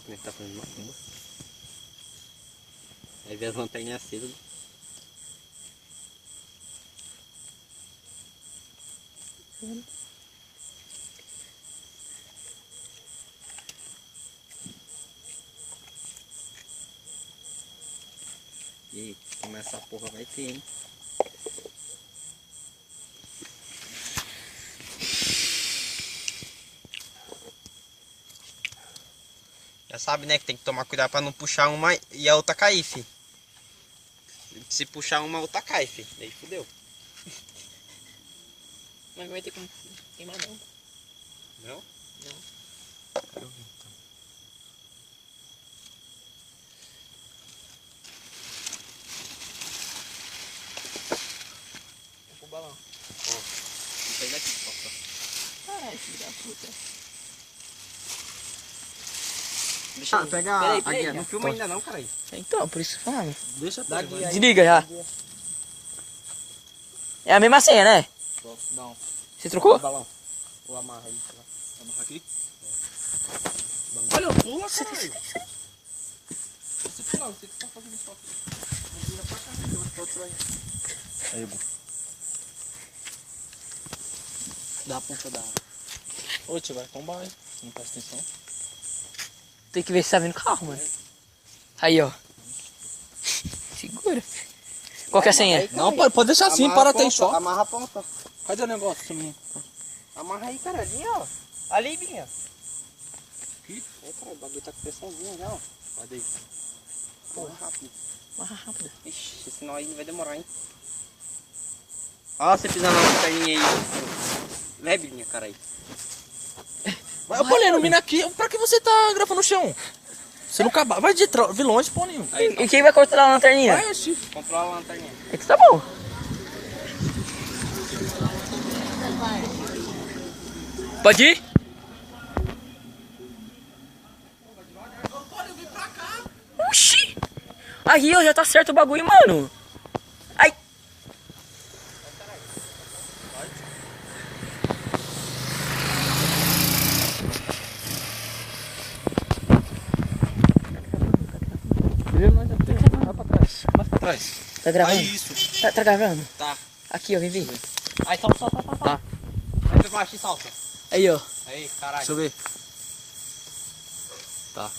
como é que tá fazendo macumba. Aí vê as lanterninhas acesas. E como essa porra vai ter, hein? Já sabe, né, que tem que tomar cuidado pra não puxar uma e a outra cair, fi. Se puxar uma, a outra cai, fi. Daí fudeu. Mas não vai ter como queimar não. Não? Não. Quero ver então. Vou pro balão. Ó, sai daqui, ó. Caralho, filho da puta. Deixa eu pegar Peraí, a guia. já. Não filma ainda não, cara. Então, por isso que eu falo. Deixa da guia aí. Desliga já. É a mesma senha, né? Não. Você trocou? Balão. Vou amarrar aí. Amarrar aqui? Olha, pula, Você caralho. Você pular, você que tá fazendo foto. Vira pra cá, você vai. Aí, bom. Dá a ponta da água. Ô, tio, vai tombar, hein? Não presta atenção. Tem que ver se tá vindo carro, mano. Aí, ó. Segura. Qual que é a senha? Não, pode deixar assim, para até em choque. Amarra a ponta. Cadê o negócio, menino? Amarra aí, cara, ali, ó. Ali, Binha. Aqui? É, cara, o bagulho tá com pressãozinha já, ó. Cadê isso? Porra, rápido. Mais rápido. Ixi, senão aí vai demorar, hein. Ó, você pisando na lanterninha aí. Leve, minha cara aí. Vai, pô, ilumina aqui. Pra que você tá gravando no chão? Você não acaba. Vai de longe, pô, nenhum. E quem vai cortar a lanterninha? Vai, oxi. Controla a lanterninha. É que tá bom. Pode ir? Oxi! Aí, ó, já tá certo o bagulho, mano. Ai. Vai pra trás. Mais pra trás. Tá gravando? Aí, isso. Tá gravando? Tá. Aqui, ó, vem vir. Aí, salta. Tá. Vai pra baixo e salta. Aí, ó. Aí, caralho. Deixa eu ver. Tá.